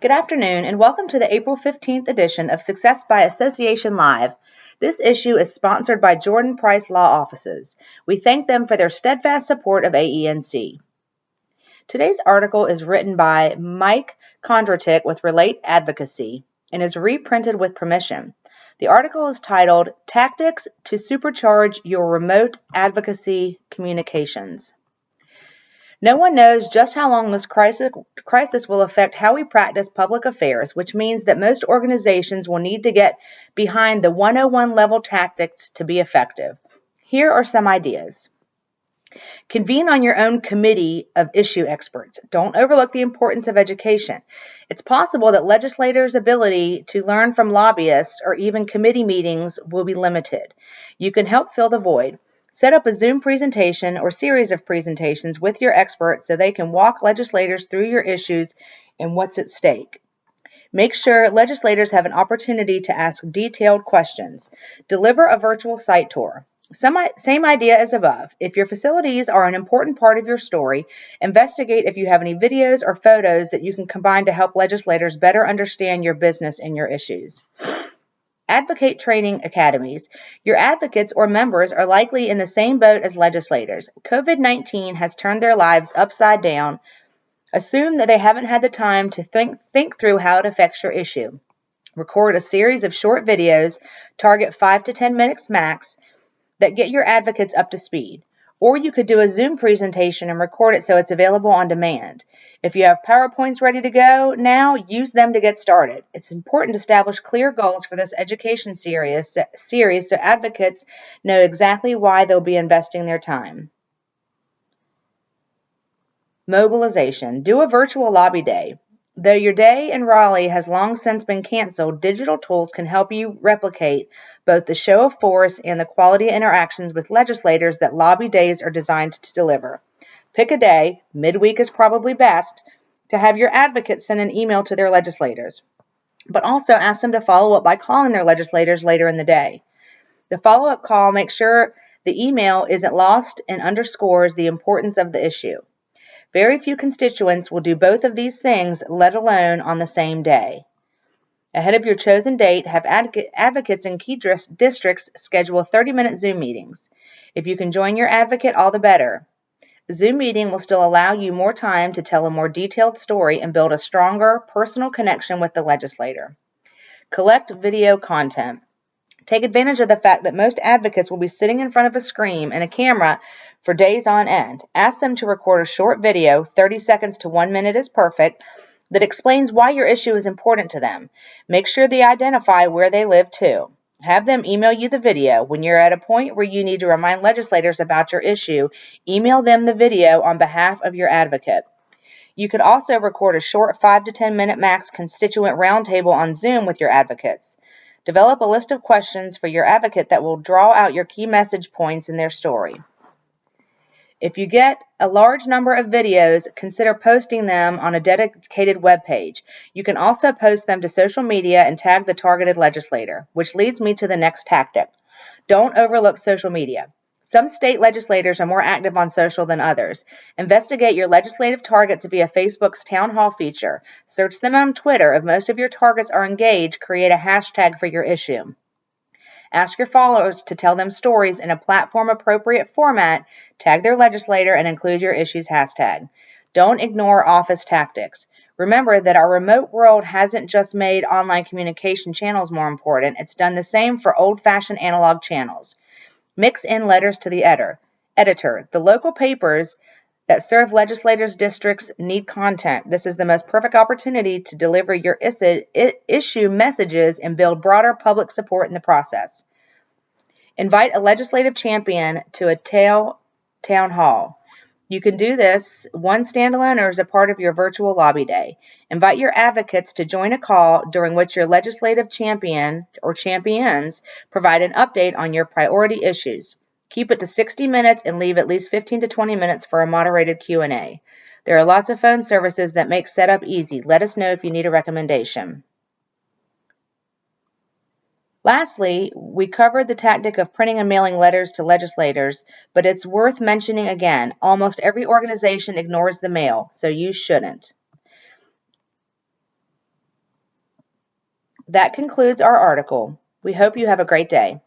Good afternoon, and welcome to the April 15th edition of Success by Association Live. This issue is sponsored by Jordan Price Law Offices. We thank them for their steadfast support of AENC. Today's article is written by Mike Kondratik with Relate Advocacy and is reprinted with permission. The article is titled Tactics to Supercharge Your Remote Advocacy Communications. No one knows just how long this crisis will affect how we practice public affairs, which means that most organizations will need to get behind the 101 level tactics to be effective. Here are some ideas. Convene on your own committee of issue experts. Don't overlook the importance of education. It's possible that legislators' ability to learn from lobbyists or even committee meetings will be limited. You can help fill the void. Set up a Zoom presentation or series of presentations with your experts so they can walk legislators through your issues and what's at stake. Make sure legislators have an opportunity to ask detailed questions. Deliver a virtual site tour. Same idea as above. If your facilities are an important part of your story, investigate if you have any videos or photos that you can combine to help legislators better understand your business and your issues. Advocate training academies. Your advocates or members are likely in the same boat as legislators. COVID-19 has turned their lives upside down. Assume that they haven't had the time to think through how it affects your issue. Record a series of short videos, target 5 to 10 minutes max, that get your advocates up to speed. Or you could do a Zoom presentation and record it so it's available on demand. If you have PowerPoints ready to go now, use them to get started. It's important to establish clear goals for this education series so advocates know exactly why they'll be investing their time. Mobilization. Do a virtual lobby day. Though your day in Raleigh has long since been canceled, digital tools can help you replicate both the show of force and the quality interactions with legislators that lobby days are designed to deliver. Pick a day, midweek is probably best, to have your advocates send an email to their legislators, but also ask them to follow up by calling their legislators later in the day. The follow-up call makes sure the email isn't lost and underscores the importance of the issue. Very few constituents will do both of these things, let alone on the same day. Ahead of your chosen date, have advocates in key districts schedule 30-minute Zoom meetings. If you can join your advocate, all the better. The Zoom meeting will still allow you more time to tell a more detailed story and build a stronger personal connection with the legislator. Collect video content. Take advantage of the fact that most advocates will be sitting in front of a screen and a camera for days on end. Ask them to record a short video, 30 seconds to 1 minute is perfect, that explains why your issue is important to them. Make sure they identify where they live too. Have them email you the video. When you're at a point where you need to remind legislators about your issue, email them the video on behalf of your advocate. You could also record a short 5 to 10 minute max constituent roundtable on Zoom with your advocates. Develop a list of questions for your advocate that will draw out your key message points in their story. If you get a large number of videos, consider posting them on a dedicated web page. You can also post them to social media and tag the targeted legislator, which leads me to the next tactic. Don't overlook social media. Some state legislators are more active on social than others. Investigate your legislative targets via Facebook's Town Hall feature. Search them on Twitter. If most of your targets are engaged, create a hashtag for your issue. Ask your followers to tell them stories in a platform-appropriate format, tag their legislator, and include your issue's hashtag. Don't ignore office tactics. Remember that our remote world hasn't just made online communication channels more important. It's done the same for old-fashioned analog channels. Mix in letters to the editor. The local papers that serve legislators' districts need content. This is the most perfect opportunity to deliver your issue messages and build broader public support in the process. Invite a legislative champion to a town hall. You can do this one standalone or as a part of your virtual lobby day. Invite your advocates to join a call during which your legislative champion or champions provide an update on your priority issues. Keep it to 60 minutes and leave at least 15 to 20 minutes for a moderated Q&A. There are lots of phone services that make setup easy. Let us know if you need a recommendation. Lastly, we covered the tactic of printing and mailing letters to legislators, but it's worth mentioning again. Almost every organization ignores the mail, so you shouldn't. That concludes our article. We hope you have a great day.